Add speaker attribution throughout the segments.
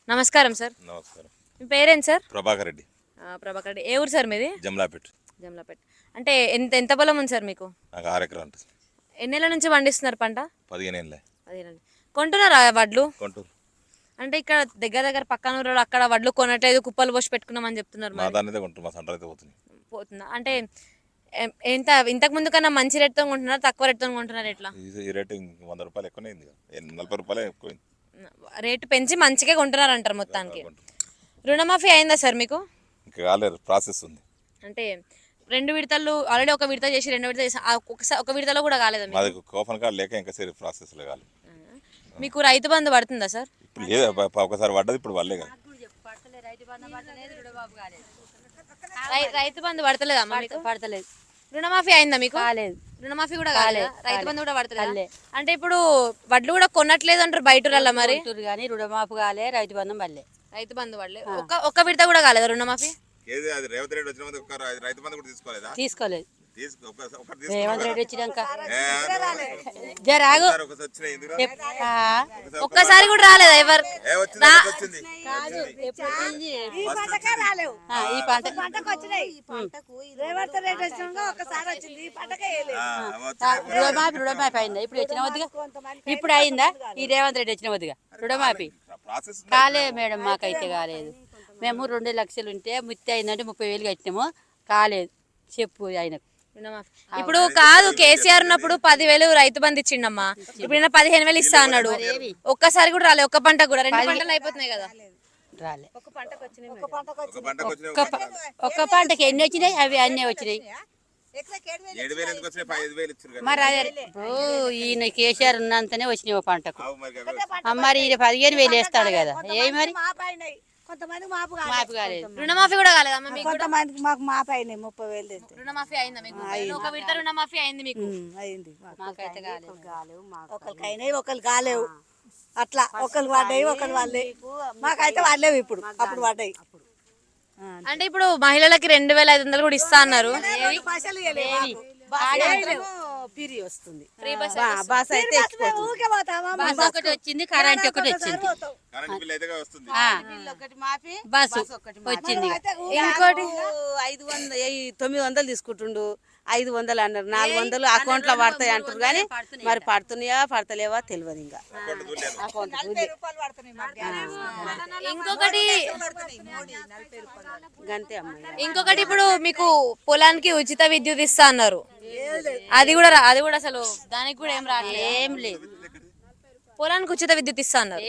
Speaker 1: నమస్కారం సార్.
Speaker 2: నమస్కారం.
Speaker 1: మీ పేరేంటి సార్?
Speaker 2: ప్రభాకర్ రెడ్డి.
Speaker 1: ప్రభాకర్ రెడ్డి. ఏ ఊరు సార్ మీది?
Speaker 2: జమ్లాపేట్.
Speaker 1: జమ్లాపేట్. అంటే ఎంత పొలం ఉంది సార్ మీకు?
Speaker 2: నాకు 6 ఎకరాలు ఉంటుంది.
Speaker 1: ఎన్నేళ్ళ నుంచి పండిస్తున్నారు పంట?
Speaker 2: 15 ఏళ్ళే.
Speaker 1: 15 ఏళ్ళు. కొంటున్నారా వడ్లు?
Speaker 2: కొంటూరు.
Speaker 1: అంటే ఇక్కడ దగ్గర పక్కన ఊరు అక్కడ వడ్లు కొనట్లేదు, కుప్పలు పోసి పెట్టుకున్నామని చెప్తున్నారు.
Speaker 2: మా దాన్ని కొంటారు, మా సెంటర్ అయితే
Speaker 1: పోతుందా? అంటే ఇంతకు ముందు కన్నా మంచి రేట్తో కొంటున్నారు, తక్కువ రేట్తో కొంటున్నారు? ఎట్లా?
Speaker 2: ఈ రేటు 100 రూపాయలు ఎక్కువనే, 40 రూపాయలు ఎక్కువ.
Speaker 1: రేటు పెంచి మంచిగా కొంటున్నారు అంటారు మొత్తానికి. రుణమాఫీ అయిందా సార్ మీకు?
Speaker 2: ఇంకా కాలేదు, ప్రాసెస్ ఉంది.
Speaker 1: అంటే 2 విడతలు ఆల్రెడీ, ఒక విడత చేసి 2 విడత చేసి ఒక విడతలో కూడా కాలేదా?
Speaker 2: మాది కూపన్ కార్డు లేక ఇంకా సరే ప్రాసెస్ కాలేదు.
Speaker 1: మీకు రైతు బంధు పడుతుందా సార్?
Speaker 2: ఇప్పుడు లేదు, ఒకసారి పడ్డది, ఇప్పుడు పడలే.
Speaker 1: రైతు బంధు పడతలేదా?
Speaker 3: పడతలేదు.
Speaker 1: రుణమాఫీ అయిందా మీకు?
Speaker 3: కాలేదు.
Speaker 1: రుణమాఫీ కూడా కాలేదు, రైతు బంధు కూడా పడతలేదు. అంటే ఇప్పుడు వడ్లు కూడా కొనట్లేదు అంటారు బయట మరి.
Speaker 3: కానీ రుణమాఫీ కాలే, రైతు బంధం పడలే.
Speaker 1: రైతు బంధు పడలే. ఒక్క విడత కూడా కాలేదా రుణమాఫీ?
Speaker 2: రేవంత్ రెడ్డి వచ్చిన రైతు బంధు కూడా తీసుకోలేదా?
Speaker 3: తీసుకోలేదు. రేవంత్ రెడ్డి వచ్చినాక
Speaker 1: ఒక్కసారి కూడా రాలేదా? ఎవరు
Speaker 3: ఈ పంట రుణమాఫీ అయిందా? ఇప్పుడు వచ్చిన వద్దుగా, ఇప్పుడు అయిందా? ఈ రేవంత్ రెడ్డి వచ్చిన వద్దుగా రుణమాఫీ కాలే మేడం, మాకైతే కాలేదు. మేము 2 లక్షలు ఉంటే ముత్తి అయిందంటే 30,000 కట్టినాము, కాలేదు. చెప్పు ఆయనకు.
Speaker 1: ఇప్పుడు కాదు, కేసీఆర్ ఉన్నప్పుడు 10,000 రైతు బంధు ఇచ్చిండమ్మా, ఇప్పుడు 15,000 ఇస్తా అన్నాడు. ఒక్కసారి కూడా రాలేదు. ఒక్క పంట కూడా 2 పంటలు అయిపోతున్నాయి కదా.
Speaker 3: రాలే. ఒక్క పంటకి ఎన్ని వచ్చినాయి? అవి అన్నీ వచ్చినాయి. మరి అదే ఇప్పుడు ఈయన కేసీఆర్ ఉన్నంతనే వచ్చినాయి ఒక పంటకు. మరి ఈయన 15,000 వేస్తాడు కదా, ఏ మరి మాఫీ కాలేదు.
Speaker 1: రుణమాఫీ కూడా కాలేదమ్మా మీకు?
Speaker 4: కొంతమందికి మాకు మాఫీ అయినాయి, 30,000.
Speaker 1: రుణమాఫీ అయిందా మీకు? ఒక విడత రుణమాఫీ అయింది మీకు?
Speaker 4: అయింది.
Speaker 3: మాకైతే కాలేదు.
Speaker 4: ఒకరికి అయినాయి, ఒకరు కాలేవు. అట్లా ఒకరు పడ్డాయి, ఒకరు వాళ్ళేవి. మాకైతే వాళ్ళేవు, ఇప్పుడు అప్పుడు పడ్డాయి.
Speaker 1: అంటే ఇప్పుడు మహిళలకి 2,500 కూడా ఇస్తా అన్నారు.
Speaker 4: పిరి వస్తుంది,
Speaker 3: బస్ అయితే బస్ ఒకటి వచ్చింది, కరెంట్ ఒకటి వచ్చింది, బస్సు వచ్చింది.
Speaker 4: ఇంకోటి 900 తీసుకుంటుండు, 500 అన్నారు, 400 అకౌంట్ లో పడతాయి అంటారు. కానీ మరి పడుతున్నాయా పడతలేవా తెలియదు. ఇంకా
Speaker 1: ఇంకొకటి ఇప్పుడు మీకు పొలానికి ఉచిత విద్యుత్ ఇస్తా అన్నారు. అది కూడా అసలు దానికి కూడా ఏం లేదు. పొలానికి ఉచిత విద్యుత్ ఇస్తా అన్నారు.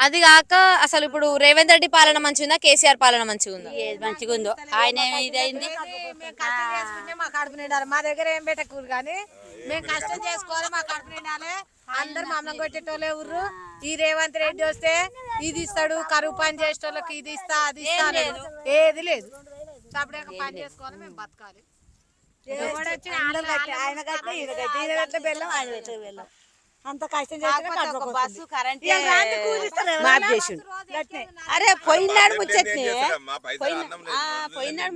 Speaker 1: అది కాక అసలు ఇప్పుడు రేవంత్ రెడ్డి పాలన మంచిగా, కేసీఆర్ పాలన మంచిగా ఉందా?
Speaker 3: మంచిగా ఉందో. ఆయన ఇదైంది,
Speaker 4: మా కడుపు నిండాలి. మా దగ్గర ఏం పెట్టకూరు, కానీ మేము కష్టం చేసుకోవాలి, మా కడుపు నిండాలి. అందరు మమ్మల్ని కొట్టేటోళ్ళే ఊర్రు. ఈ రేవంత్ రెడ్డి వస్తే ఇది ఇస్తాడు, కరువు పని చేసేటోళ్ళకి ఇది ఇస్తా, అది ఇస్తా, ఏది లేదు. సపరేట్ పని చేసుకోవాలి, మేము బతకాలి. ఆయన కట్టే ఈయన కట్టే బెల్లం, ఆయన కట్టే బెల్లం. అంత కష్టం చేస్తే
Speaker 3: బస్సు కరెంట్
Speaker 4: మాఫ్ చేసిండు.
Speaker 3: అరే పోయినాడు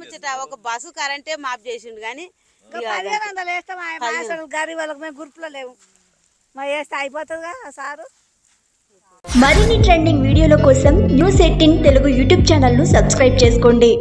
Speaker 3: ముచ్చట ఒక బస్సు కరెంటే మాఫ్ చేసిండు. కానీ
Speaker 4: 1500 వేస్తాం. ఆయన గరీబ్ వాళ్ళకి మేము గ్రూప్లో లేవు, మా వేస్తే అయిపోతుందిగా సారు.
Speaker 5: మరిన్ని ట్రెండింగ్ వీడియోల కోసం న్యూస్ 18 తెలుగు యూట్యూబ్ ఛానల్ను సబ్స్క్రైబ్ చేసుకోండి.